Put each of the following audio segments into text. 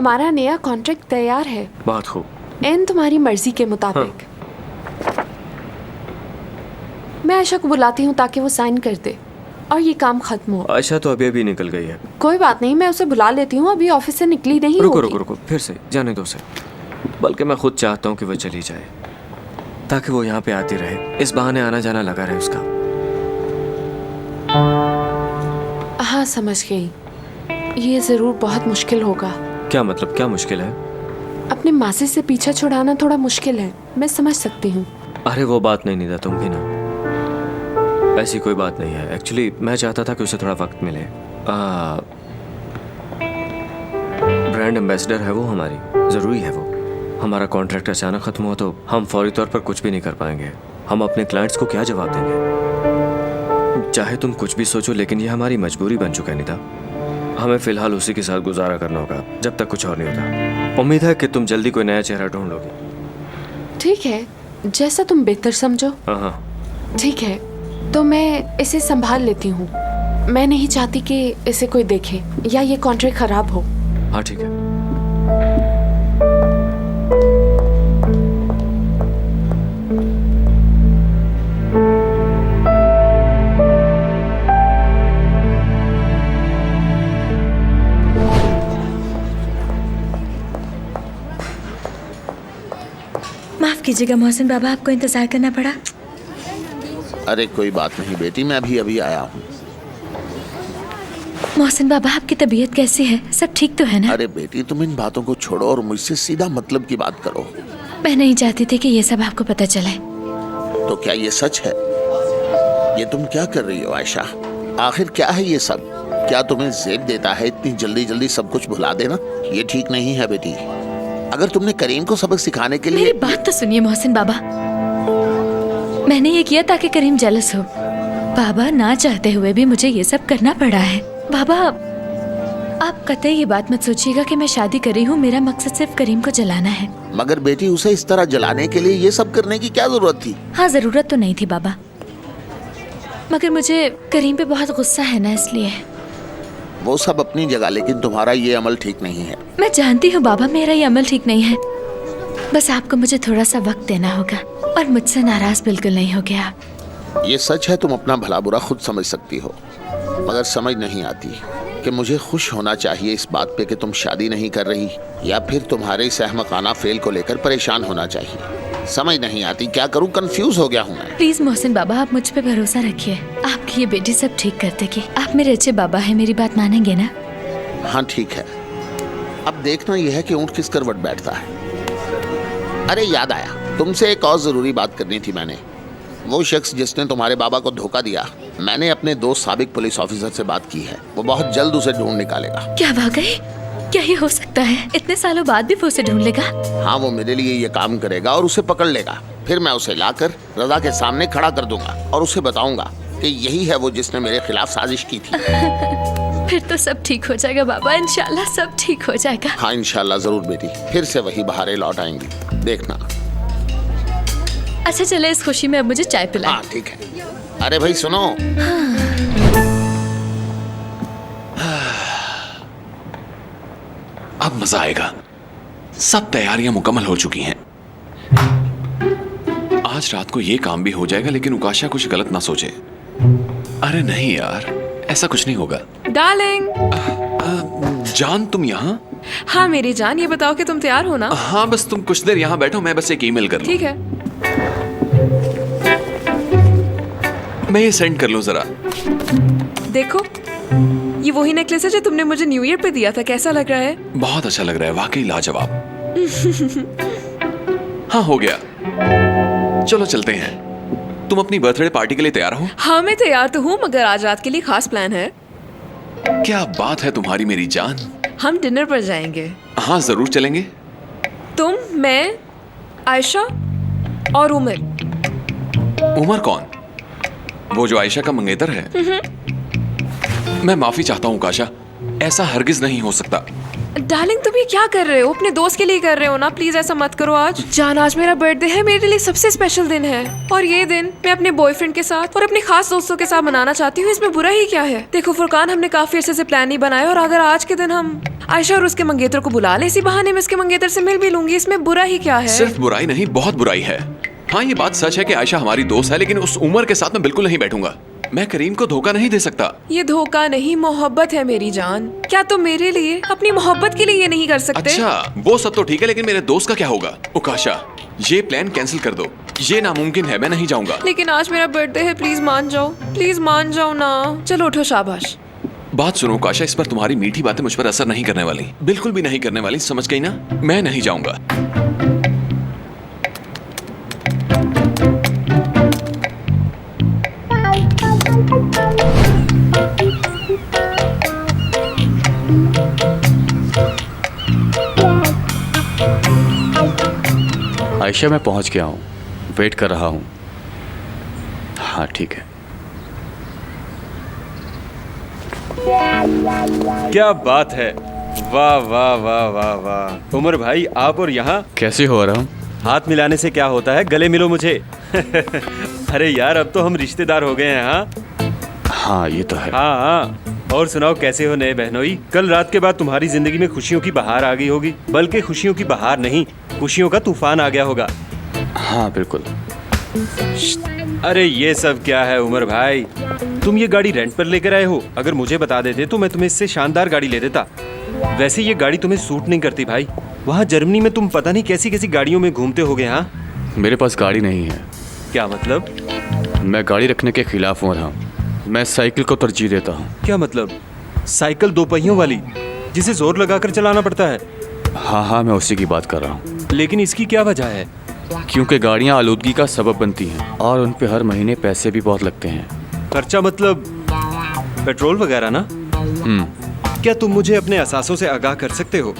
हमारा नया कॉन्ट्रैक्ट तैयार है। बहुत खूब। एन तुम्हारी मर्जी के मुताबिक। मैं आयशा को बुलाती हूँ ताकि वो साइन कर दे और ये काम खत्म हो। आयशा तो अभी अभी निकल गई है। कोई बात नहीं, मैं उसे बुला लेती हूँ, अभी ऑफिस से निकली नहीं रुको होगी। रुको रुको, फिर से जाने दो उसे। बल्कि मैं खुद चाहता हूँ कि वो चली जाए ताकि वो यहाँ पे आती रहे, इस बहाने आना जाना लगा रहे उसका। हाँ समझ गई, ये जरूर बहुत मुश्किल होगा। क्या मतलब, क्या मुश्किल है? अपने मासी से पीछा छुड़ाना थोड़ा मुश्किल है, मैं समझ सकती हूँ। अरे वो बात नहीं निदा, तुम भी ना, ऐसी कोई बात नहीं है। एक्चुअली मैं चाहता था कि उसे थोड़ा वक्त मिले। ब्रांड एम्बेसडर है वो हमारी, ज़रूरी है वो। हमारा कॉन्ट्रैक्ट अचानक ख़त्म हो तो हम फौरी तौर पर कुछ भी नहीं कर पाएंगे। हम अपने क्लाइंट्स को क्या जवाब देंगे? चाहे तुम कुछ भी सोचो, लेकिन ये हमारी मजबूरी बन चुका है निदा। हमें फ़िलहाल उसी के साथ गुजारा करना होगा जब तक कुछ और नहीं होता। उम्मीद है कि तुम जल्दी कोई नया चेहरा ढूंढ लोगी। ठीक है, जैसा तुम बेहतर समझो। हाँ, ठीक है, तो मैं इसे संभाल लेती हूँ। मैं नहीं चाहती कि इसे कोई देखे या ये कॉन्ट्रैक्ट खराब हो। हाँ ठीक है। माफ कीजिएगा मोहसिन बाबा, आपको इंतजार करना पड़ा। अरे कोई बात नहीं बेटी, मैं अभी अभी आया हूँ। मोहसिन बाबा, आपकी तबीयत कैसी है? सब ठीक तो है ना? अरे बेटी, तुम इन बातों को छोड़ो और मुझसे सीधा मतलब की बात करो। मैं नहीं चाहती थी कि ये सब आपको पता चले। तो क्या ये सच है? ये तुम क्या कर रही हो आयशा? आखिर क्या है ये सब? क्या तुम्हें ज़ेब देता है इतनी जल्दी जल्दी सब कुछ भुला देना? ये ठीक नहीं है बेटी। अगर तुमने करीम को सबक सिखाने के लिए... मेरी बात तो सुनिए मोहसिन बाबा, मैंने ये किया ताकि करीम जेलस हो। बाबा ना चाहते हुए भी मुझे ये सब करना पड़ा है। बाबा, आप कतई ये बात मत सोचिएगा कि मैं शादी कर रही हूँ। मेरा मकसद सिर्फ करीम को जलाना है। मगर बेटी, उसे इस तरह जलाने के लिए ये सब करने की क्या जरूरत थी? हाँ, जरूरत तो नहीं थी बाबा, मगर मुझे करीम पे बहुत गुस्सा है ना, इसलिए। वो सब अपनी जगह, लेकिन तुम्हारा ये अमल ठीक नहीं है। मैं जानती हूँ बाबा, मेरा ये अमल ठीक नहीं है। बस आपको मुझे थोड़ा सा वक्त देना होगा और मुझसे नाराज बिल्कुल नहीं हो गया आप। ये सच है, तुम अपना भला बुरा खुद समझ सकती हो, मगर समझ नहीं आती कि मुझे खुश होना चाहिए इस बात पे कि तुम शादी नहीं कर रही, या फिर तुम्हारे इस अहमकाना फेल को लेकर परेशान होना चाहिए। समझ नहीं आती, क्या करूं, कंफ्यूज हो गया हूं मैं। प्लीज मोहसिन बाबा, आप मुझ पे भरोसा रखिए। आपकी ये बेटी सब ठीक कर देगी। आप मेरे अच्छे बाबा हैं, मेरी बात मानेंगे ना? हाँ ठीक है। अब देखना यह है कि ऊँट किस करवट बैठता है। अरे याद आया, तुमसे एक और जरूरी बात करनी थी मैंने। वो शख्स जिसने तुम्हारे बाबा को धोखा दिया, मैंने अपने दोस्त साबिक पुलिस ऑफिसर से बात की है। वो बहुत जल्द उसे ढूंढ निकालेगा। क्या वाकई? क्या ये हो सकता है? इतने सालों बाद भी वो उसे ढूंढ लेगा? हाँ, वो मेरे लिए ये काम करेगा और उसे पकड़ लेगा। फिर मैं उसे लाकर रजा के सामने खड़ा कर दूंगा और उसे बताऊंगा कि यही है वो जिसने मेरे खिलाफ साजिश की थी। फिर तो सब ठीक हो जाएगा बाबा, इंशाल्लाह सब ठीक हो जाएगा। हाँ इंशाल्लाह जरूर बेटी, फिर से वही बहारें लौट आएंगी, देखना। अच्छा चले, इस खुशी में अब मुझे चाय पिलाएं। हाँ ठीक है। अरे भाई सुनो। अब मजा आएगा। सब तैयारियां मुकम्मल हो चुकी हैं। आज रात को ये काम भी हो जाएगा, लेकिन उकाशा कुछ गलत ना सोचे। अरे नहीं यार, ऐसा कुछ नहीं होगा। डार्लिंग। जान, तुम यहाँ? हाँ मेरी जान, ये बताओ कि तुम तैयार हो ना? हाँ, बस तुम कुछ देर यहाँ बैठो, मैं बस एक ईमेल कर लूं। ठीक है। मैं ये सेंड कर लूं जरा। देखो, ये वही नेकलेस है जो तुमने मुझे न्यू ईयर पे दिया था। कैसा लग रहा है? बहुत अच्छा लग रहा है, वाकई लाजवाब। हाँ हो गया, चलो चलते हैं। तुम अपनी बर्थडे पार्टी के लिए तैयार हो? हाँ मैं तैयार तो हूँ, मगर आज रात के लिए खास प्लान है। क्या बात है तुम्हारी मेरी जान। हम डिनर पर जाएंगे। हाँ जरूर चलेंगे। तुम, मैं, आयशा और उमर। उमर कौन? वो जो आयशा का मंगेतर है? मैं माफी चाहता हूँ काशा, ऐसा हरगिज नहीं हो सकता। डार्लिंग तुम ये क्या कर रहे हो? अपने दोस्त के लिए कर रहे हो ना, प्लीज ऐसा मत करो। आज जान, आज मेरा बर्थडे है, मेरे लिए सबसे स्पेशल दिन है, और ये दिन मैं अपने बॉयफ्रेंड के साथ और अपने खास दोस्तों के साथ मनाना चाहती हूँ। इसमें बुरा ही क्या है? देखो फुरकान, हमने काफी अर्से से प्लान नहीं बनाया, और अगर आज के दिन हम आयशा और उसके मंगेतर को बुला ले, इसी बहाने में उसके मंगेतर से मिल भी लूंगी, इसमें बुरा ही क्या है। सिर्फ बुराई नहीं, बहुत बुराई है। हाँ, ये बात सच है कि आयशा हमारी दोस्त है, लेकिन उस उमर के साथ मैं बिल्कुल नहीं बैठूंगा। मैं करीम को धोखा नहीं दे सकता। ये धोखा नहीं, मोहब्बत है मेरी जान। क्या तुम मेरे लिए, अपनी मोहब्बत के लिए ये नहीं कर सकते? अच्छा, वो सब तो ठीक है, लेकिन मेरे दोस्त का क्या होगा? उकाशा, ये प्लान कैंसिल कर दो। ये नामुमकिन है, मैं नहीं जाऊंगा। लेकिन आज मेरा बर्थडे है, प्लीज मान जाओ, प्लीज मान जाओ ना। चलो उठो, शाबाश। बात सुनो काशा, इस पर तुम्हारी मीठी बातें मुझ पर असर नहीं करने वाली, बिल्कुल भी नहीं करने वाली, समझ गई ना? मैं नहीं जाऊंगा। आयशा, मैं पहुंच गया हूँ, वेट कर रहा हूँ। हाँ ठीक है। क्या बात है, वाह वाह वाह वाह वाह। उमर भाई, आप और यहाँ कैसे हो रहा हूँ? हाथ मिलाने से क्या होता है, गले मिलो मुझे। अरे यार, अब तो हम रिश्तेदार हो गए हैं। हाँ ये तो है। हाँ हाँ, और सुनाओ, कैसे हो नए बहनोई? कल रात के बाद तुम्हारी जिंदगी में खुशियों की बहार आ गई होगी, बल्कि खुशियों की बहार नहीं, खुशियों का तूफान आ गया होगा। हाँ बिल्कुल। अरे ये सब क्या है उमर भाई, तुम ये गाड़ी रेंट पर लेकर आए हो? अगर मुझे बता देते तो मैं तुम्हें इससे शानदार गाड़ी ले देता। वैसे ये गाड़ी तुम्हें सूट नहीं करती भाई। वहाँ जर्मनी में तुम पता नहीं कैसी कैसी गाड़ियों में घूमते होगे। हाँ, मेरे पास गाड़ी नहीं है। क्या मतलब? मैं गाड़ी रखने के खिलाफ हूँ रहा हूँ। मैं साइकिल को तरजीह देता हूँ। क्या मतलब? साइकिल दो पहियों वाली जिसे जोर लगाकर चलाना पड़ता है? हाँ हाँ, मैं उसी की बात कर रहा हूँ। लेकिन इसकी क्या वजह है? क्योंकि गाड़ियाँ आलूदगी का सबब बनती हैं और उन पे हर महीने पैसे भी बहुत लगते हैं। खर्चा मतलब पेट्रोल वगैरह ना? क्या तुम मुझे अपने एहसासों से आगाह कर सकते हो?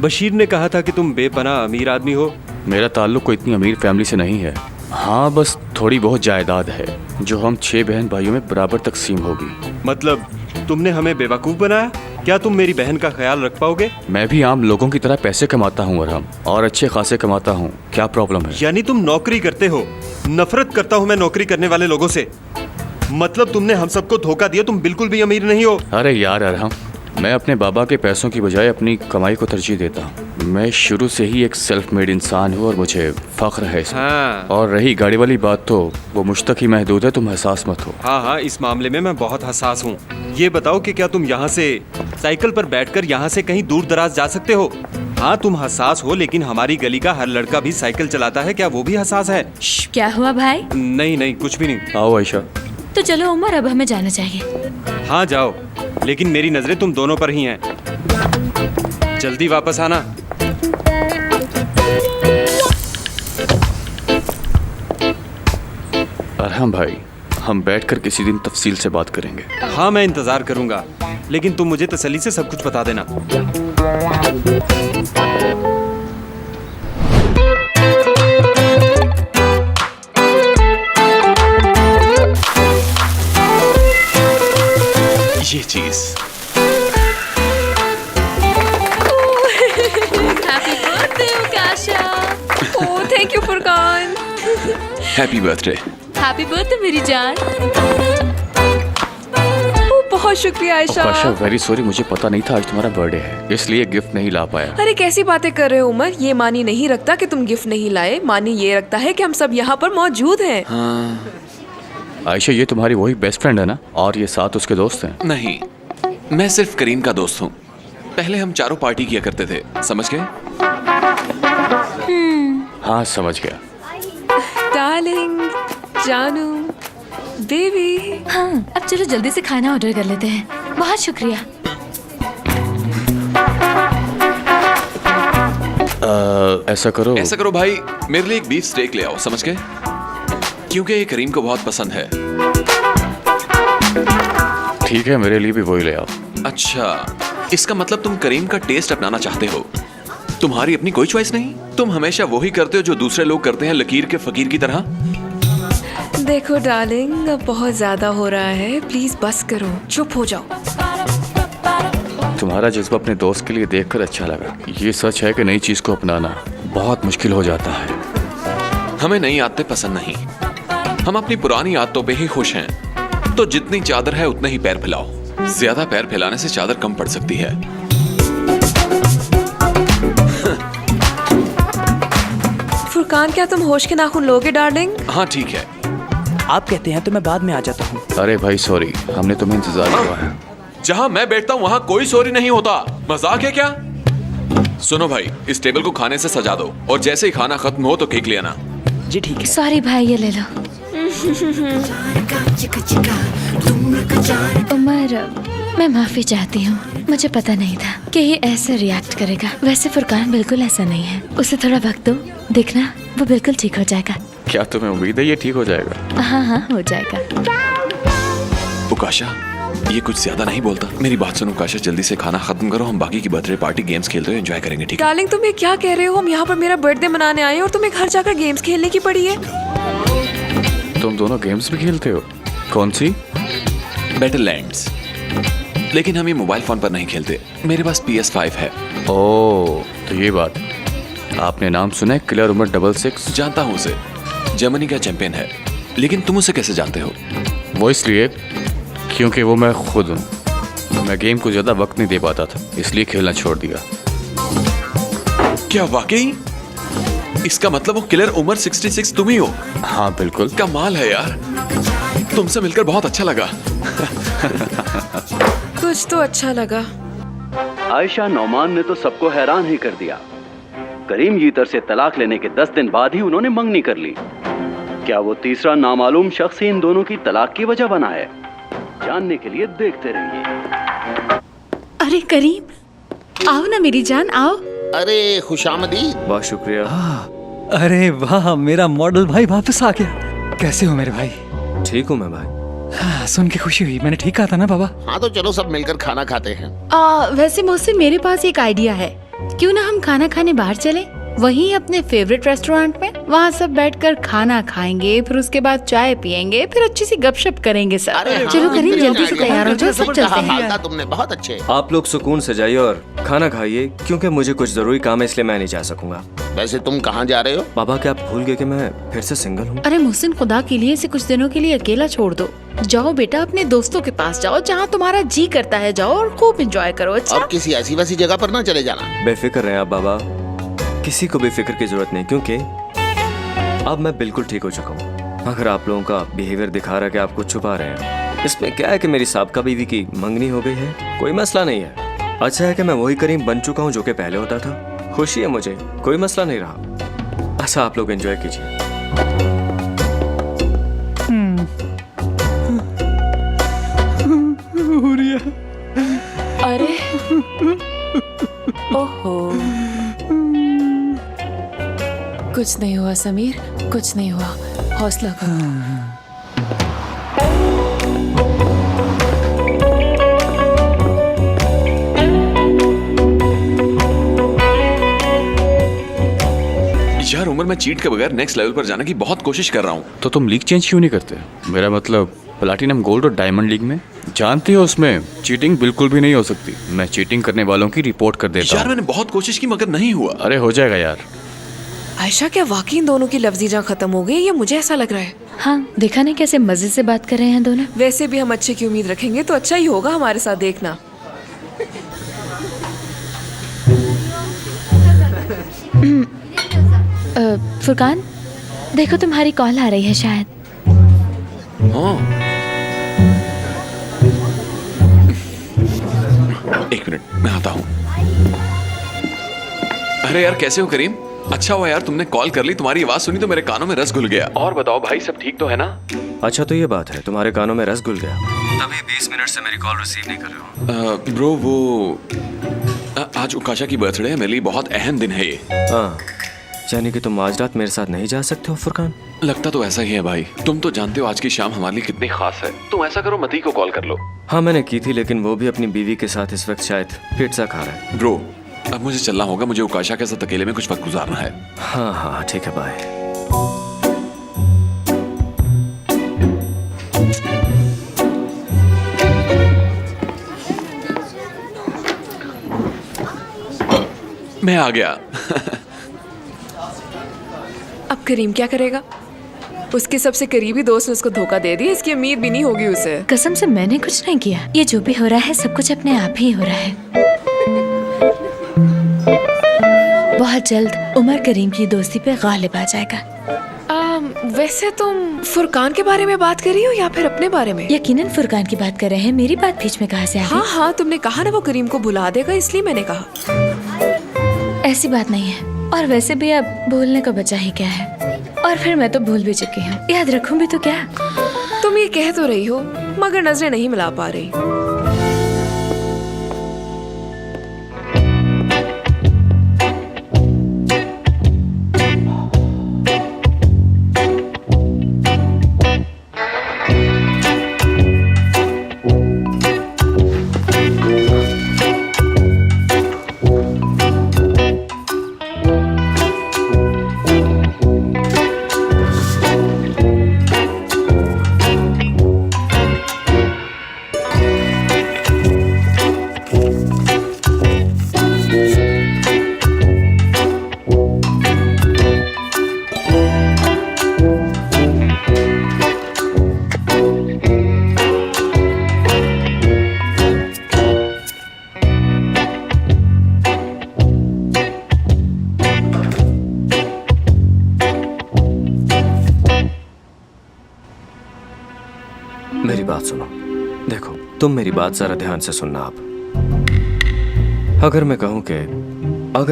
बशीर ने कहा था कि तुम बेपनाह अमीर आदमी हो। मेरा ताल्लुक कोई इतनी अमीर फैमिली से नहीं है। हाँ, बस थोड़ी बहुत जायदाद है जो हम 6 बहन भाइयों में बराबर तकसीम होगी। मतलब तुमने हमें बेवकूफ़ बनाया? क्या तुम मेरी बहन का ख्याल रख पाओगे? मैं भी आम लोगों की तरह पैसे कमाता हूँ अरहम, और अच्छे खासे कमाता हूँ। क्या प्रॉब्लम है? यानी तुम नौकरी करते हो? नफरत करता हूँ मैं नौकरी करने वाले लोगों से। मतलब तुमने हम सबको धोखा दिया, तुम बिल्कुल भी अमीर नहीं हो। अरे यार अरहम, मैं अपने बाबा के पैसों की बजाय अपनी कमाई को तरजीह देता हूँ। मैं शुरू से ही एक सेल्फ मेड इंसान हूँ और मुझे फख्र है इसमें। हाँ। और रही गाड़ी वाली बात, तो वो मुझ तक ही महदूद है, तुम हसास मत हो। हाँ हाँ, इस मामले में मैं बहुत हसास हूँ। ये बताओ कि क्या तुम यहाँ से साइकिल पर बैठकर यहाँ से कहीं दूर दराज जा सकते हो? हाँ, तुम हसास हो, लेकिन हमारी गली का हर लड़का भी साइकिल चलाता है, क्या वो भी हसास है? क्या हुआ भाई? नहीं नहीं, कुछ भी नहीं। आओ आयशा। तो चलो उमर, अब हमें जाना चाहिए। हाँ जाओ, लेकिन मेरी नजरें तुम दोनों पर ही हैं। जल्दी वापस आना। अरहम भाई, हम बैठकर किसी दिन तफसील से बात करेंगे। हाँ, मैं इंतजार करूंगा, लेकिन तुम मुझे तसल्ली से सब कुछ बता देना। ये चीज happy birthday Ukasha. Oh, thank you Furqan. Happy birthday. Happy birthday मेरी जान। ओह, बहुत शुक्रिया आयशा। आयशा, वेरी सॉरी, मुझे पता नहीं था आज तुम्हारा बर्थडे है, इसलिए गिफ्ट नहीं ला पाया। अरे कैसी बातें कर रहे हो उमर? ये मानी नहीं रखता कि तुम गिफ्ट नहीं लाए, मानी ये रखता है कि हम सब यहाँ पर मौजूद हैं। हाँ। आयशा, ये तुम्हारी वही बेस्ट फ्रेंड है ना? और ये 7 उसके दोस्त हैं? नहीं, मैं सिर्फ करीम का दोस्त हूँ। पहले हम चारों पार्टी किया करते थे, समझ गए? हाँ समझ गया। डार्लिंग, जानू, बेबी। हाँ, अब चलो जल्दी से खाना ऑर्डर कर लेते हैं। बहुत शुक्रिया। ऐसा करो भाई, मेरे लिए एक बीफ स्टेक ले आओ, समझ गए? क्योंकि ये करीम को बहुत पसंद है। ठीक है, मेरे लिए भी वही ले आओ। अच्छा, इसका मतलब तुम करीम का टेस्ट अपनाना चाहते हो। तुम्हारी अपनी कोई चॉइस नहीं? तुम हमेशा वही करते हो जो दूसरे लोग करते हैं, लकीर के फकीर की तरह। देखो डार्लिंग, अब बहुत ज्यादा हो रहा है, प्लीज बस करो, चुप हो जाओ। तुम्हारा जज्बा अपने दोस्त के लिए देखकर अच्छा लगा। ये सच है कि नई चीज को अपनाना बहुत मुश्किल हो जाता है। हमें नई आदतें पसंद नहीं, हम अपनी पुरानी आदतों पे ही खुश हैं। तो जितनी चादर है उतने ही पैर फैलाओ। ज्यादा पैर फैलाने से चादर कम पड़ सकती है। फुरकान, क्या तुम होश के नाखून लोगे डार्लिंग? हाँ ठीक है। आप कहते हैं तो मैं बाद में आ जाता हूँ। अरे भाई सॉरी, हमने तुम्हें इंतजार किया है। जहाँ मैं बैठता हूँ वहाँ कोई सॉरी नहीं होता। मजाक है क्या? सुनो भाई, इस टेबल को खाने से सजा दो और जैसे ही खाना खत्म हो तो केक ले आना। जी ठीक है। सॉरी भाई, ये ले लो। उमर, मैं माफी चाहती हूँ। मुझे पता नहीं था कि ये ऐसे रिएक्ट करेगा। वैसे फुरकान बिल्कुल ऐसा नहीं है। उसे थोड़ा वक्त दो, देखना वो बिल्कुल ठीक हो जाएगा। क्या तुम्हें उम्मीद है ये ठीक हो जाएगा? हाँ हाँ, हो जाएगा। उकाशा, ये कुछ ज्यादा नहीं बोलता? मेरी बात सुनो उकाशा, जल्दी से खाना खत्म करो, हम बाकी की बर्थडे पार्टी गेम्स खेलते हुए एंजॉय करेंगे, ठीक है? डार्लिंग तुम ये क्या कह रहे हो? हम यहाँ पर मेरा बर्थडे मनाने आए हैं और तुम्हें घर जाकर गेम्स खेलने की पड़ी है। तुम दोनों गेम्स भी खेलते हो? कौन सी? बैटललैंड्स। लेकिन हम ये मोबाइल फोन पर नहीं खेलते, मेरे पास PS5 है। ओह, तो ये बात। आपने नाम सुना है किलर उमर 66? जानता हूँ उसे, जर्मनी का चैंपियन है। लेकिन तुम उसे कैसे जानते हो? वो इसलिए क्योंकि वो मैं खुद हूँ। मैं गेम को ज़्यादा वक्त नहीं दे पाता था, इसलिए खेलना छोड़ दिया। क्या वाकई? इसका मतलब वो किलर उमर 66 तुम ही हो? हाँ बिल्कुल। कमाल है यार, तुमसे मिलकर बहुत अच्छा लगा। कुछ तो अच्छा लगा। आयशा नौमान ने तो सबको हैरान ही कर दिया। करीम जीतर से तलाक लेने के 10 दिन बाद ही उन्होंने मंगनी कर ली। क्या वो तीसरा नामालूम शख्स ही इन दोनों की तलाक की वजह बना है? जानने के लिए देखते रहिए। अरे करीम, आओ ना मेरी जान, आओ। अरे खुशामदीद। बहुत शुक्रिया। अरे वाह, मेरा मॉडल भाई वापस आ गया। कैसे हो मेरे भाई? ठीक हूँ मैं भाई। हाँ, सुन के खुशी हुई। मैंने ठीक कहा था ना बाबा? हाँ तो चलो सब मिलकर खाना खाते हैं। वैसे मुझसे मेरे पास एक आइडिया है। क्यों ना हम खाना खाने बाहर चले, वहीं अपने फेवरेट रेस्टोरेंट में। वहाँ सब बैठकर खाना खाएंगे, फिर उसके बाद चाय पियेंगे, फिर अच्छी सी गपशप करेंगे सब। चलो करीम, जल्दी से तैयार हो जाओ, सब चलते हैं। तुमने बहुत अच्छे। आप लोग सुकून से जाइए और खाना खाइए, क्योंकि मुझे कुछ जरूरी काम है, इसलिए मैं नहीं जा सकूंगा। वैसे तुम कहाँ जा रहे हो? बाबा, क्या आप भूल गए कि मैं फिर से सिंगल हूँ? अरे मोहसिन, खुदा के लिए इसे कुछ दिनों के लिए अकेला छोड़ दो। जाओ बेटा, अपने दोस्तों के पास जाओ, जहाँ तुम्हारा जी करता है जाओ और खूब एंजॉय करो। अच्छा? और किसी ऐसी वैसी जगह पर ना चले जाना। बेफिक्र रहें आप बाबा, किसी को भी फिक्र की जरूरत नहीं, क्योंकि अब मैं बिल्कुल ठीक हो चुका हूँ। अगर आप लोगों का बिहेवियर दिखा रहा है कि आप कुछ छुपा रहे हैं, इसमें क्या है कि मेरी साबका बीवी की मंगनी हो गई है, कोई मसला नहीं है। अच्छा है कि मैं वही करीम बन चुका हूँ जो कि पहले होता था। खुशी है मुझे, कोई मसला नहीं रहा। अच्छा, आप लोग एंजॉय कीजिए। अरे ओहो, कुछ नहीं हुआ समीर, कुछ नहीं हुआ, हौसला करो। यार उमर, मैं चीट के बगैर नेक्स्ट लेवल पर जाने की बहुत कोशिश कर रहा हूँ। तो तुम लीग चेंज क्यों नहीं करते? मेरा मतलब प्लैटिनम, गोल्ड और डायमंड लीग में। जानते हो उसमें चीटिंग बिल्कुल भी नहीं हो सकती। मैं चीटिंग करने वालों की रिपोर्ट कर देता यार हूँ। मैंने बहुत कोशिश की मगर नहीं हुआ। अरे हो जाएगा यार। आयशा, क्या वाकई इन दोनों की लफ्जी जहाँ खत्म हो गई? ये मुझे ऐसा लग रहा है। हाँ, देखा नहीं कैसे मजे से बात कर रहे हैं दोनों। वैसे भी हम अच्छे की उम्मीद रखेंगे तो अच्छा ही होगा हमारे साथ, देखना। फुरकान, देखो तुम्हारी कॉल आ रही है शायद। हाँ, एक मिनट मैं आता हूँ। अरे यार, कैसे हो करीम? अच्छा हुआ यार तुमने कॉल कर ली, तुम्हारी आवाज सुनी तो मेरे कानों में रस घुल गया। और बताओ भाई, सब ठीक तो है ना? अच्छा, तो ये बात है, तुम्हारे कानों में रस घुल गया। तभी 20 मिनट से मेरी कॉल रिसीव नहीं कर रहे हो। ब्रो, वो आज उकाशा की बर्थडे है, मेरे लिए बहुत अहम दिन है ये। हाँ, यानी कि तुम आज रात मेरे साथ नहीं जा सकते हो फुरकान? लगता तो ऐसा ही है भाई। तुम तो जानते हो आज की शाम हमारे लिए कितनी खास है। तुम ऐसा करो, मती को कॉल कर लो। हाँ, मैंने की थी, लेकिन वो भी अपनी बीवी के साथ इस वक्त शायद पिज्जा खा रहा है। ब्रो, अब मुझे चलना होगा, मुझे उकाशा के साथ अकेले में कुछ वक्त गुजारना है। हाँ हाँ ठीक है, बाय। मैं आ गया। अब करीम क्या करेगा? उसके सबसे करीबी दोस्त ने उसको धोखा दे दिया, इसकी उम्मीद भी नहीं होगी उसे। कसम से मैंने कुछ नहीं किया। ये जो भी हो रहा है सब कुछ अपने आप ही हो रहा है। बहुत जल्द उमर करीम की दोस्ती पे गालिब आ जाएगा। वैसे तुम फुरकान के बारे में बात कर रही हो या फिर अपने बारे में? यकीनन फुरकान की बात कर रहे हैं, मेरी बात बीच में कहाँ से आ गई? हाँ हाँ, तुमने कहा ना वो करीम को बुला देगा, इसलिए मैंने कहा। ऐसी बात नहीं है, और वैसे भी अब भूलने का बचा ही क्या है, और फिर मैं तो भूल भी चुकी हूँ, याद रखूं भी तो क्या। तुम ये कह तो रही हो मगर नजरें नहीं मिला पा रही। मेरी बात सुनो। देखो, तुम मेरी बात जरा ध्यान से सुनना। आप अगर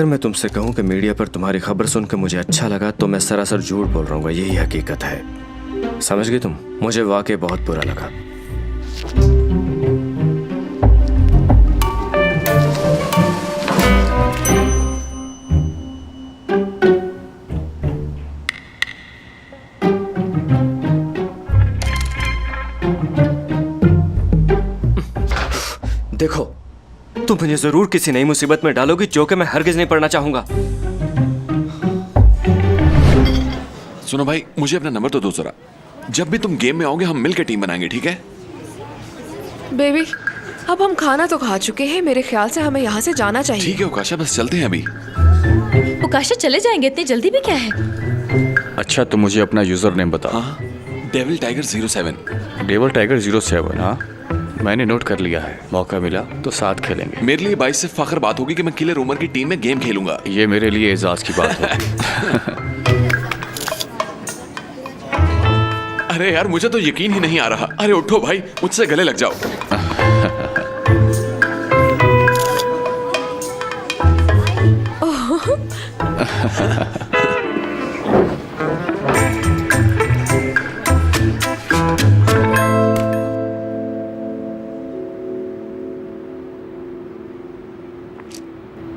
मैं तुमसे कहूं कि मीडिया पर तुम्हारी खबर सुन के मुझे अच्छा लगा, तो मैं सरासर झूठ बोल रहा हूँ। यही हकीकत है। समझ गई तुम? मुझे वाकई बहुत बुरा लगा। देखो, तुम मुझे जरूर किसी नई मुसीबत में डालोगी, जो कि मैं हरगिज नहीं पड़ना चाहूंगा। सुनो भाई, मुझे अपना नंबर तो दो जरा। जब भी तुम गेम में आओगे हम मिलकर टीम बनाएंगे, ठीक है? बेबी, अब हम खाना तो खा चुके हैं, मेरे ख्याल से हमें यहाँ से जाना चाहिए। ठीक है उकाशा, बस चलते हैं अभी। उकाशा, चले जाएंगे? इतनी जल्दी भी क्या है? अच्छा, तो मुझे अपना यूजर नेम बताओ। हाँ, डेविल टाइगर 07। Devil tiger 07। हाँ, मैंने नोट कर लिया है। मौका मिला तो साथ खेलेंगे। मेरे लिए 22 से फख्र बात होगी कि मैं किलर उमर की टीम में गेम खेलूंगा। ये मेरे लिए एजाज की बात है। अरे यार, मुझे तो यकीन ही नहीं आ रहा। अरे उठो भाई, मुझसे गले लग जाओ।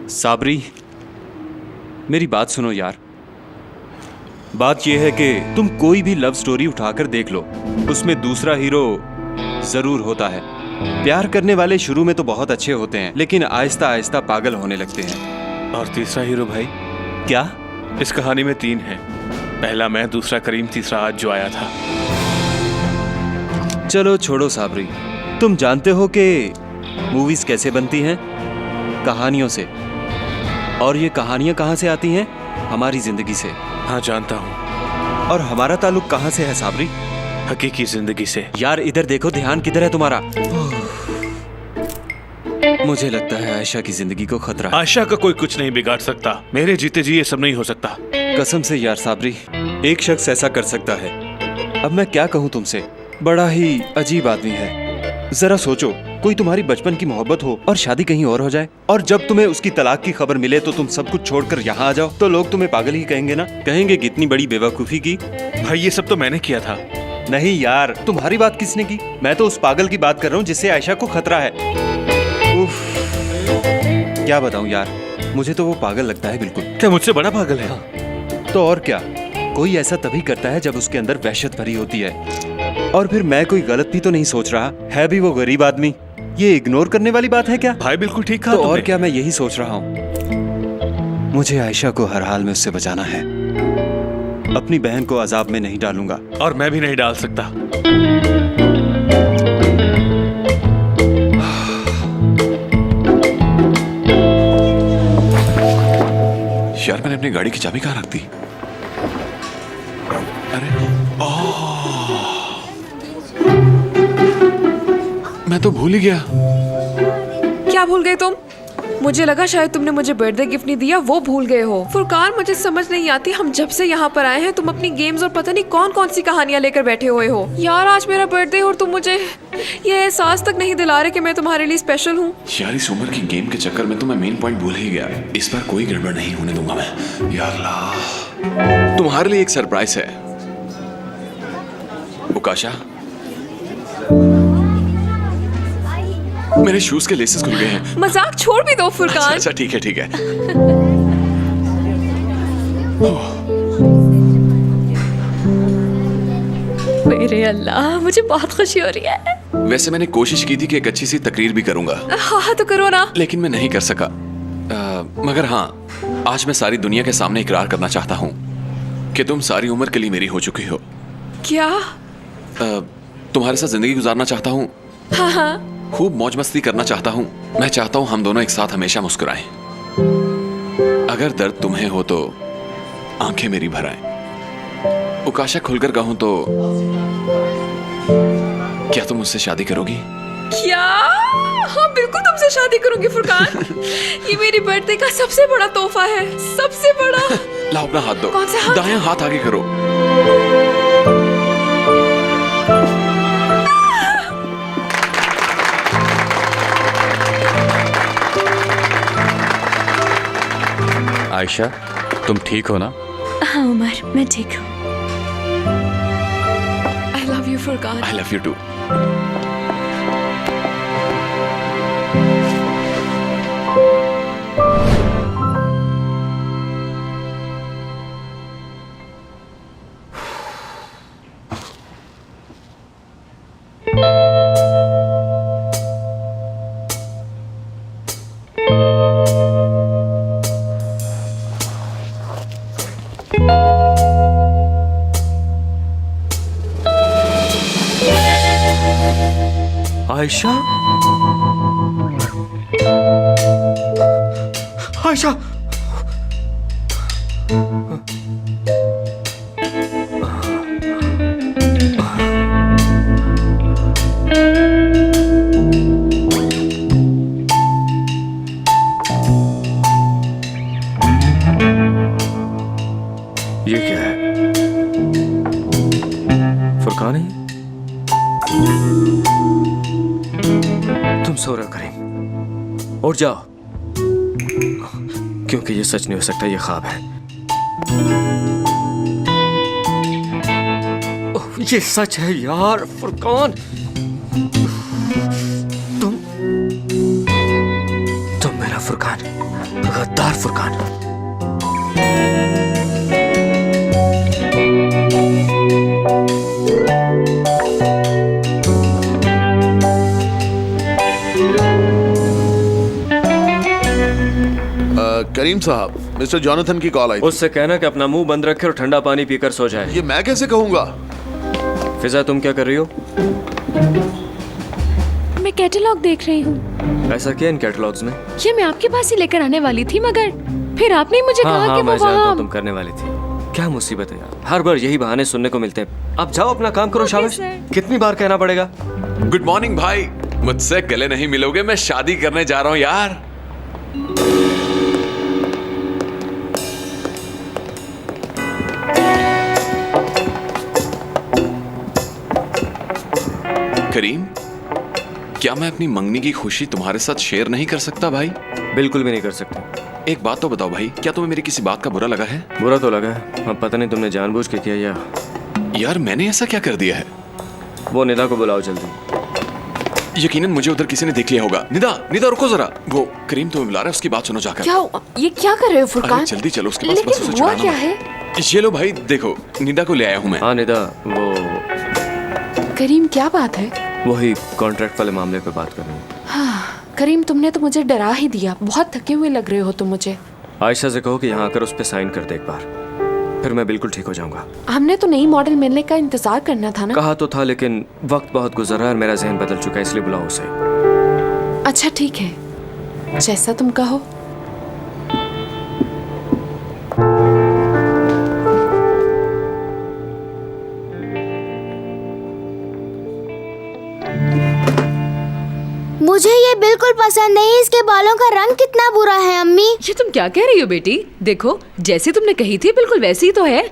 साबरी, मेरी बात सुनो यार। बात यह है कि तुम कोई भी लव स्टोरी उठाकर देख लो, उसमें दूसरा हीरो जरूर होता है। प्यार करने वाले शुरू में तो बहुत अच्छे होते हैं, लेकिन आहिस्ता आहिस्ता पागल होने लगते हैं। और तीसरा हीरो भाई? क्या? इस कहानी में 3 हैं। पहला मैं, दूसरा करीम, तीसरा आज जो आया था। चलो छोड़ो साबरी, तुम जानते हो कि मूवीज कैसे बनती हैं? कहानियों से। और ये कहानियां कहाँ से आती हैं? हमारी जिंदगी से। हाँ, जानता हूँ। और हमारा ताल्लुक कहाँ से है साबरी? हकीकी जिंदगी से। यार इधर देखो, ध्यान किधर है तुम्हारा? मुझे लगता है आयशा की जिंदगी को खतरा है। आयशा का कोई कुछ नहीं बिगाड़ सकता। मेरे जीते जी ये सब नहीं हो सकता। कसम से यार साबरी, एक शख्स ऐसा कर सकता है। अब मैं क्या कहूँ तुमसे, बड़ा ही अजीब आदमी है। जरा सोचो, कोई तुम्हारी बचपन की मोहब्बत हो और शादी कहीं और हो जाए, और जब तुम्हें उसकी तलाक की खबर मिले तो तुम सब कुछ छोड़कर यहाँ आ जाओ, तो लोग तुम्हें पागल ही कहेंगे ना? कहेंगे कि इतनी बड़ी बेवकूफी की। भाई ये सब तो मैंने किया था। नहीं यार, तुम्हारी बात किसने की? मैं तो उस पागल की बात कर रहा हूँ जिससे आयशा को खतरा है। उफ, क्या बताऊँ यार, मुझे तो वो पागल लगता है बिल्कुल। क्या मुझसे बड़ा पागल है? हाँ। तो और क्या, कोई ऐसा तभी करता है जब उसके अंदर वहशत भरी होती है। और फिर मैं कोई गलत भी तो नहीं सोच रहा, है भी वो गरीब आदमी। ये इग्नोर करने वाली बात है क्या? भाई बिल्कुल ठीक कहा तो तुमने। और क्या, मैं यही सोच रहा हूँ। मुझे आयशा को हर हाल में उससे बचाना है। अपनी बहन को अजाब में नहीं डालूंगा। और मैं भी नहीं डाल सकता। यार, मैंने अपनी गाड़ी की चाबी कहाँ रख दी? अरे मैं तो भूल ही गया। क्या भूल गए तुम? मुझे लगा शायद तुमने मुझे बर्थडे गिफ्ट नहीं दिया, वो भूल गए हो। फुरकान, मुझे समझ नहीं आती, हम जब से यहाँ पर आए हैं तुम अपनी गेम्स और पता नहीं कौन कौन सी कहानियाँ लेकर बैठे हुए हो। यार आज मेरा बर्थडे और तुम मुझे ये एहसास तक नहीं दिला रहे कि मैं तुम्हारे लिए स्पेशल हूँ। यार इस उम्र की गेम के चक्कर में तो मैं मेन पॉइंट भूल ही गया। इस बार कोई गड़बड़ नहीं होने दूंगा मैं। यार अल्लाह, तुम्हारे लिए एक सरप्राइज है उकाशा। मेरे शूज के लेसेस खुल गए हैं। मजाक छोड़ भी दो फुरकान। अच्छा ठीक है ठीक है। मेरे अल्लाह, मुझे बहुत खुशी हो रही है। वैसे मैंने कोशिश की थी कि एक अच्छी सी तकरीर भी करूंगा, हाँ तो करो ना। लेकिन मैं नहीं कर सका। मगर हाँ, आज मैं सारी दुनिया के सामने इकरार करना चाहता हूँ कि तुम सारी उम्र के लिए मेरी हो चुकी हो। क्या? तुम्हारे साथ जिंदगी गुजारना चाहता हूँ, हाँ हाँ। खूब मौज मस्ती करना चाहता हूँ। मैं चाहता हूँ हम दोनों एक साथ हमेशा मुस्कुराएं। अगर दर्द तुम्हें हो तो आंखें मेरी भर आएं। उकाशा खुलकर कहूँ तो क्या तुम मुझसे शादी करोगी? क्या? हाँ बिल्कुल तुमसे शादी करूंगी फुरकान। ये मेरी बर्थडे का सबसे बड़ा तोहफा है, सबसे बड़ा। लाओ अपना हाथ दो। कौन सा हाथ? दायां हाथ आगे करो। आयशा, तुम ठीक हो ना? हाँ उमर, मैं ठीक हूँ। I love you Furqan. I love you too. Ayesha, Ayesha, ये क्या है? फुरकान है? तुम सो रहे हो करीम, उठ जाओ, क्योंकि ये सच नहीं हो सकता, ये ख्वाब है। ओह, ये सच है यार फुरकान। तुम मेरा फुरकान, गद्दार फुरकान। करीम साहब, मिस्टर जॉनथन की कॉल आई थी। उससे कहना कि अपना मुंह बंद रखे और ठंडा पानी पीकर सो जाए। ये मैं कैसे कहूंगा? फिजा, तुम क्या कर रही हो? मैं कैटलॉग देख रही हूँ। ऐसा क्या इन कैटलॉग्स में? ये मैं आपके पास ही लेकर आने वाली थी, मगर फिर आपने मुझे हाँ, कहा हाँ, कि मैं वो जानता हूँ वहाँ। तुम करने वाली थी। क्या मुसीबत है यार, हर बार यही बहाने सुनने को मिलते हैं। अब जाओ अपना काम करो। शाबाश। कितनी बार कहना पड़ेगा? गुड मॉर्निंग भाई, मुझसे गले नहीं मिलोगे, मैं शादी करने जा रहा हूँ यार। करीम, क्या मैं अपनी मंगनी की खुशी तुम्हारे साथ शेयर नहीं कर सकता भाई? बिल्कुल भी नहीं कर सकते। एक बात तो बताओ भाई, क्या तुम्हें मेरी किसी बात का बुरा लगा है? बुरा तो लगा है, अब पता नहीं तुमने जानबूझ के किया या। यार मैंने ऐसा क्या कर दिया है? वो निदा को बुलाओ जल्दी। यकीनन मुझे उधर किसी ने देख लिया होगा। निदा, निदा रुको जरा, वो करीम तुम्हें बुला रहा है, उसकी बात सुनो जाकर। क्या? ये क्या कर रहे हो फुरकान? अरे जल्दी चलो उसके पास, बस उसे लेकिन हुआ छुड़ाना क्या मत। है? ये लो भाई, देखो निदा को ले आया हूँ मैं। हाँ निदा, वो करीम क्या बात है? वही कॉन्ट्रैक्ट वाले मामले पे बात कर रही हूँ। हाँ करीम, तुमने तो मुझे डरा ही दिया। बहुत थके हुए लग रहे हो तुम मुझे। आयशा से कहो कि यहाँ आकर उस पर साइन कर दे एक बार, फिर मैं बिल्कुल ठीक हो जाऊंगा। हमने तो नई मॉडल मिलने का इंतजार करना था ना। कहा तो था, लेकिन वक्त बहुत गुजर रहा है और मेरा जहन बदल चुका है, इसलिए बुलाओ उसे। अच्छा ठीक है, जैसा तुम कहो। मुझे ये बिल्कुल पसंद नहीं। इसके बालों का रंग कितना बुरा है अम्मी। ये तुम क्या कह रही हो बेटी? देखो जैसे तुमने कही थी बिल्कुल वैसे ही तो है।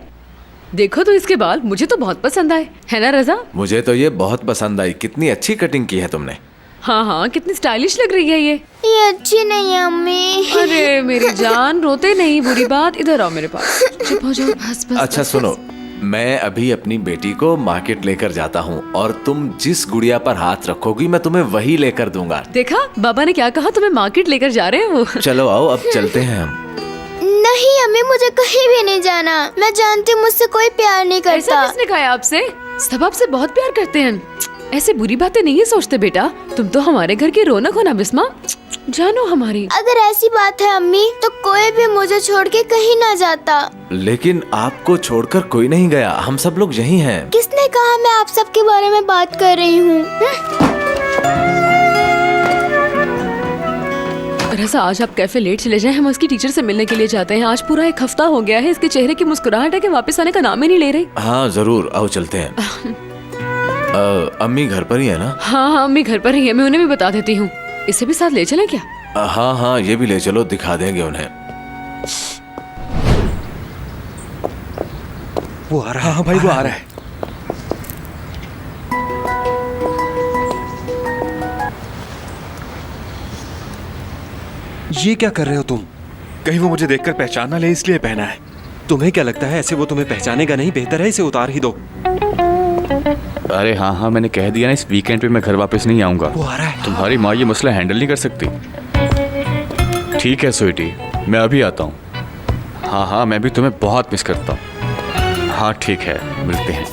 देखो तो इसके बाल, मुझे तो बहुत पसंद आए, है ना रजा? मुझे तो ये बहुत पसंद आई। कितनी अच्छी कटिंग की है तुमने। हाँ हाँ, कितनी स्टाइलिश लग रही है ये। ये अच्छी नहीं है अम्मी। अरे मेरी जान, रोते नहीं, बुरी बात। इधर आओ मेरे पास, चुप हो जाओ। बस बस। अच्छा सुनो, मैं अभी अपनी बेटी को मार्केट लेकर जाता हूँ और तुम जिस गुड़िया पर हाथ रखोगी मैं तुम्हें वही लेकर दूंगा। देखा बाबा ने क्या कहा, तुम्हें मार्केट लेकर जा रहे हैं वो। चलो आओ अब चलते हैं हम। नहीं अम्मी, मुझे कहीं भी नहीं जाना। मैं जानती हूँ मुझसे कोई प्यार नहीं करता। ऐसा किसने कहा आपसे? सब आपसे बहुत प्यार करते हैं। ऐसे बुरी बातें नहीं सोचते बेटा। तुम तो हमारे घर की रौनक हो ना बिस्मा, जानो हमारी। अगर ऐसी बात है अम्मी तो कोई भी मुझे छोड़ के कहीं ना जाता। लेकिन आपको छोड़कर कोई नहीं गया, हम सब लोग यहीं हैं। किसने कहा मैं आप सबके बारे में बात कर रही हूँ? रज़ा, आज आप कैफे लेट चले जाएं, हम उसकी टीचर से मिलने के लिए जाते हैं। आज पूरा एक हफ्ता हो गया है, इसके चेहरे की मुस्कुराहट है कि वापस आने का नाम ही नहीं ले रही। हाँ जरूर, आओ चलते हैं। अम्मी घर पर ही है ना? हाँ हाँ, अम्मी घर पर ही है, मैं उन्हें भी बता देती हूँ। इसे भी साथ ले चलें क्या? हाँ हाँ, ये भी ले चलो, दिखा देंगे उन्हें। वो आ रहा है। हाँ भाई, वो आ रहा है। ये क्या कर रहे हो तुम? कहीं वो मुझे देखकर पहचान ना ले, इसलिए पहना है। तुम्हें क्या लगता है ऐसे वो तुम्हें पहचानेगा नहीं? बेहतर है इसे उतार ही दो। अरे हाँ हाँ, मैंने कह दिया ना, इस वीकेंड पे मैं घर वापस नहीं आऊँगा। वो आ रहा है। तुम्हारी माँ ये मसला हैंडल नहीं कर सकती। ठीक है स्वीटी, मैं अभी आता हूँ। हाँ हाँ, मैं भी तुम्हें बहुत मिस करता हूँ। हाँ ठीक है, मिलते हैं।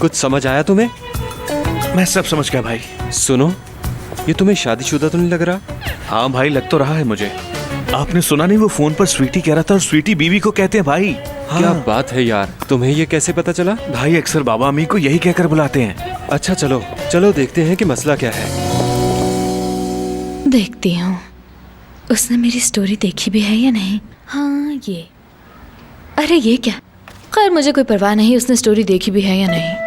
कुछ समझ आया तुम्हें? मैं सब समझ गया भाई। सुनो, ये तुम्हें शादीशुदा तो नहीं लग रहा? हाँ भाई, लग तो रहा है मुझे। आपने सुना नहीं, वो फोन पर स्वीटी कह रहा था, और स्वीटी बीवी को कहते हैं भाई। हाँ। क्या बात है यार, तुम्हें ये कैसे पता चला? भाई अक्सर बाबा अम्मी को यही कहकर बुलाते हैं। अच्छा चलो चलो देखते हैं कि मसला क्या है। देखती हूँ उसने मेरी स्टोरी देखी भी है या नहीं। हाँ ये, अरे ये क्या, खैर मुझे कोई परवाह नहीं उसने स्टोरी देखी भी है या नहीं।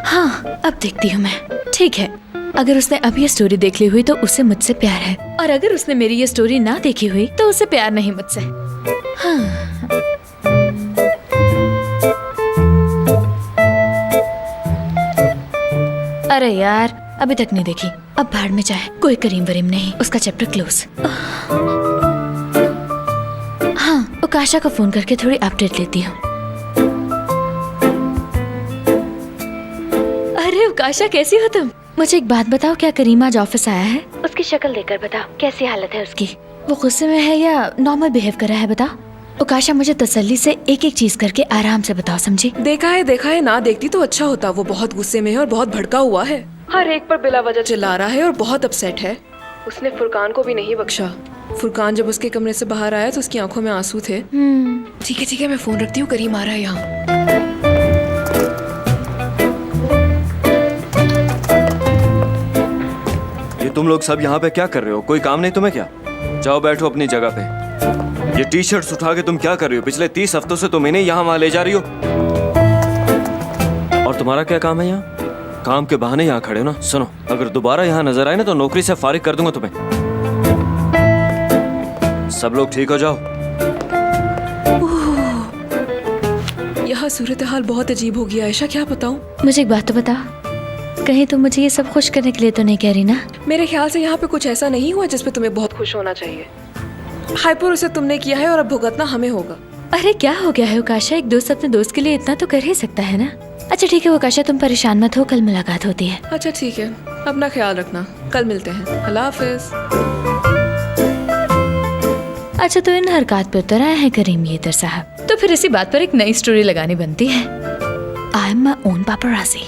हाँ अब देखती हूँ मैं। ठीक है, अगर उसने अब ये स्टोरी देख ली हुई तो उसे मुझसे प्यार है, और अगर उसने मेरी ये स्टोरी ना देखी हुई तो उसे प्यार नहीं मुझसे। हाँ। अरे यार, अभी तक नहीं देखी, अब भाड़ में जाए, कोई करीम वरीम नहीं, उसका चैप्टर क्लोज। हाँ, उकाशा को फोन करके थोड़ी अपडेट लेती हूँ। अरे उकाशा, कैसी हो तुम? मुझे एक बात बताओ, क्या करीम आज ऑफिस आया है? उसकी शक्ल देखकर बताओ कैसी हालत है उसकी। वो गुस्से में है या नॉर्मल बिहेव कर रहा है, बताओ। उकाशा, मुझे तसल्ली से एक एक चीज करके आराम से बताओ, समझी? देखा है, ना देखती तो अच्छा होता। वो बहुत गुस्से में है और बहुत भड़का हुआ है, हर एक पर बिला वजह चिल्ला रहा है और बहुत अपसेट है। उसने फुरकान को भी नहीं बख्शा। फुरकान जब उसके कमरे से बाहर आया तो उसकी आंखों में आंसू थे। ठीक है, मैं फोन रखती हूँ, करीम आ रहा है यहाँ। ये तुम लोग सब यहाँ पे क्या कर रहे हो? कोई काम नहीं तुम्हें क्या? जाओ बैठो अपनी जगह पे। ये टी शर्ट्स उठा के तुम क्या कर रही हो? पिछले 30 हफ्तों से तुम इन्हें यहाँ वहाँ ले जा रही हो। और तुम्हारा क्या काम है यहाँ? काम के बहाने यहाँ खड़े हो ना। सुनो, अगर दोबारा यहाँ नजर आए ना तो नौकरी से फारिग कर दूंगा तुम्हें। सब लोग ठीक हो जाओ। यहाँ सूरत हाल बहुत अजीब हो गया। आयशा, क्या बताऊँ? मुझे एक बात तो बता, कहीं तुम मुझे ये सब खुश करने के लिए तो नहीं कह रही ना? मेरे ख्याल से यहाँ पे कुछ ऐसा नहीं हुआ जिसपे तुम्हें बहुत खुश होना चाहिए। हाइपर उसे तुमने किया है और अब भुगतना हमें होगा। अरे क्या हो गया है उकाशा, एक दोस्त अपने दोस्त के लिए इतना तो कर ही सकता है ना। अच्छा ठीक है उकाशा, तुम परेशान मत हो, कल मुलाकात होती है। अच्छा ठीक है, अपना ख्याल रखना, कल मिलते हैं। अल्लाह हाफिज। अच्छा, तो इन हरकत पे उतर आए हैं करीम येतर साहब, तो फिर इसी बात पर एक नई स्टोरी लगानी बनती है। I am my own पापराज़ी।